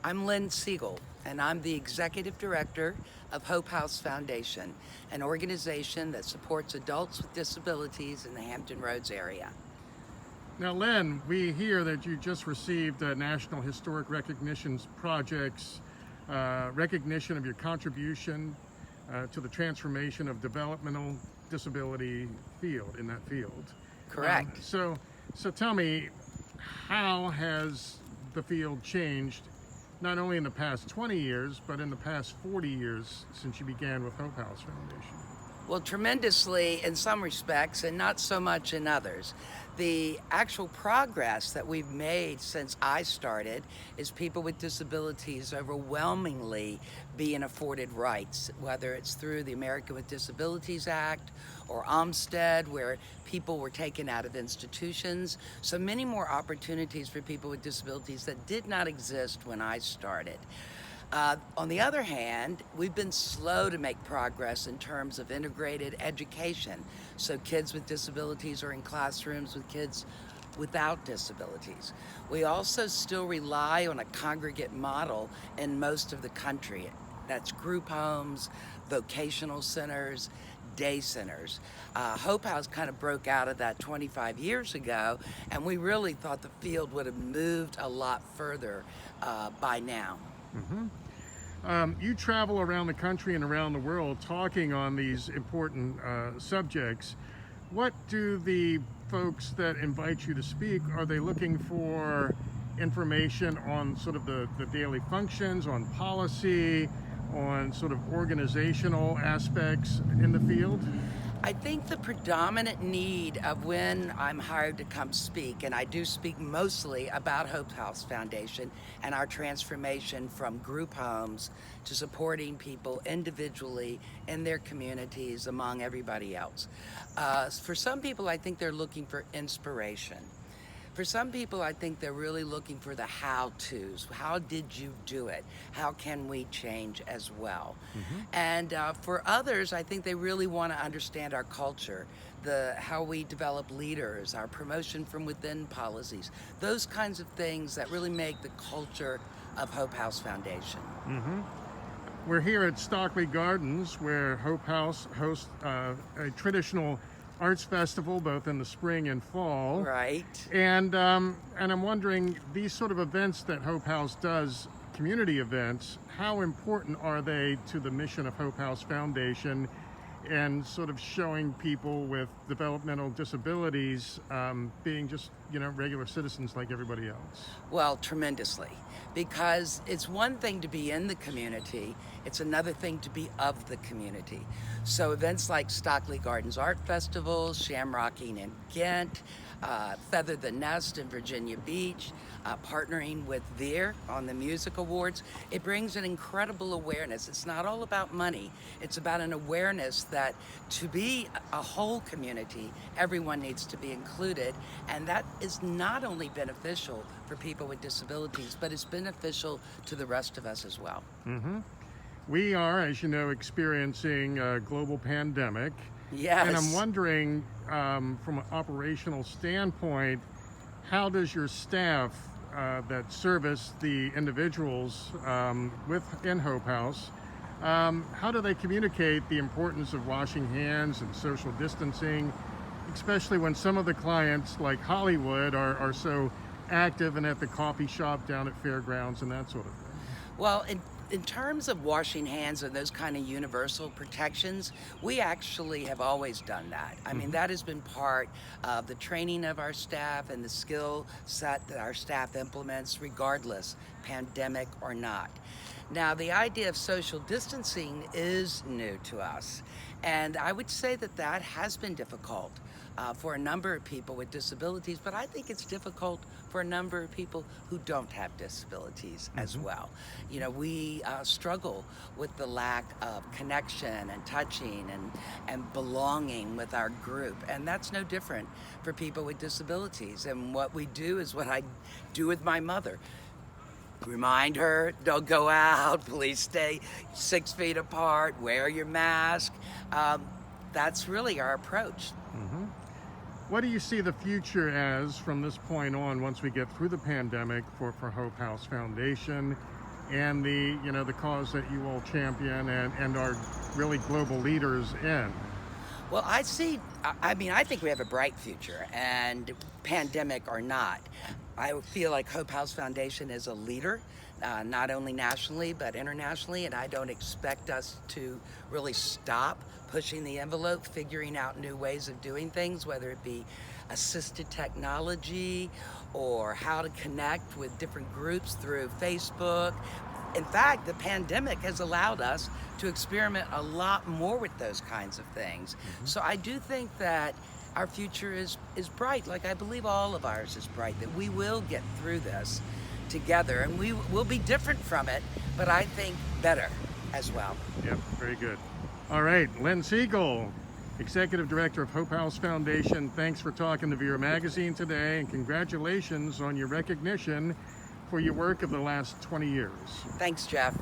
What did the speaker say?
I'm Lynne Seagle, and I'm the Executive Director of Hope House Foundation, an organization that supports adults with disabilities in the Hampton Roads area. Now, Lynne, we hear that you just received National Historic Recognitions Project's recognition of your contribution to the transformation of developmental disability in that field. Correct. So tell me, how has the field changed, not only in the past 20 years, but in the past 40 years since you began with Hope House Foundation? Well, tremendously in some respects and not so much in others. The actual progress that we've made since I started is people with disabilities overwhelmingly being afforded rights, whether it's through the American with Disabilities Act or Olmstead, where people were taken out of institutions. So many more opportunities for people with disabilities that did not exist when I started. On the other hand, we've been slow to make progress in terms of integrated education. So kids with disabilities are in classrooms with kids without disabilities. We also still rely on a congregate model in most of the country. That's group homes, vocational centers, day centers. Hope House kind of broke out of that 25 years ago, and we really thought the field would have moved a lot further by now. Mm-hmm. You travel around the country and around the world talking on these important subjects. What do the folks that invite you to speak, are they looking for information on sort of the daily functions, on policy, on sort of organizational aspects in the field? I think the predominant need of when I'm hired to come speak, and I do speak mostly about Hope House Foundation and our transformation from group homes to supporting people individually in their communities among everybody else. For some people, I think they're looking for inspiration. For some people, I think they're really looking for the how-tos. How did you do it? How can we change as well? Mm-hmm. And for others, I think they really want to understand our culture, how we develop leaders, our promotion from within policies, those kinds of things that really make the culture of Hope House Foundation. Mm-hmm. We're here at Stockley Gardens, where Hope House hosts a traditional arts festival both in the spring and fall. Right. And I'm wondering, these sort of events that Hope House does, community events, how important are they to the mission of Hope House Foundation and sort of showing people with developmental disabilities being just, regular citizens like everybody else? Well, tremendously, because it's one thing to be in the community, it's another thing to be of the community. So events like Stockley Gardens Art Festival, Shamrocking in Ghent, Feather the Nest in Virginia Beach, partnering with Veer on the Music Awards, it brings an incredible awareness. It's not all about money. It's about an awareness that to be a whole community, everyone needs to be included. And that is not only beneficial for people with disabilities, but it's beneficial to the rest of us as well. Mm-hmm. We are, as you know, experiencing a global pandemic. Yes. And I'm wondering, from an operational standpoint, how does your staff that service the individuals within Hope House, how do they communicate the importance of washing hands and social distancing, especially when some of the clients, like Hollywood, are so active and at the coffee shop down at fairgrounds and that sort of thing? Well, in terms of washing hands and those kind of universal protections, we actually have always done that. I mean, that has been part of the training of our staff and the skill set that our staff implements, regardless, pandemic or not. Now, the idea of social distancing is new to us, and I would say that has been difficult for a number of people with disabilities, but I think it's difficult for a number of people who don't have disabilities as well. We struggle with the lack of connection and touching and belonging with our group, and that's no different for people with disabilities. And what we do is what I do with my mother. Remind her, don't go out, please stay 6 feet apart, wear your mask. That's really our approach. Mm-hmm. What do you see the future as from this point on, once we get through the pandemic, for Hope House Foundation? and the, you know, the cause that you all champion and are really global leaders in. Well, I mean, I think we have a bright future, and pandemic or not. I feel like Hope House Foundation is a leader, not only nationally, but internationally, and I don't expect us to really stop pushing the envelope, figuring out new ways of doing things, whether it be assisted technology or how to connect with different groups through Facebook. In fact, the pandemic has allowed us to experiment a lot more with those kinds of things. So I do think that our future is bright, like I believe all of ours is bright, that we will get through this together, and we will be different from it, but I think better as well. Yep, very good. All right, Lynne Seagle, Executive Director of Hope House Foundation, thanks for talking to Vera Magazine today, and congratulations on your recognition for your work of the last 20 years. Thanks, Jeff.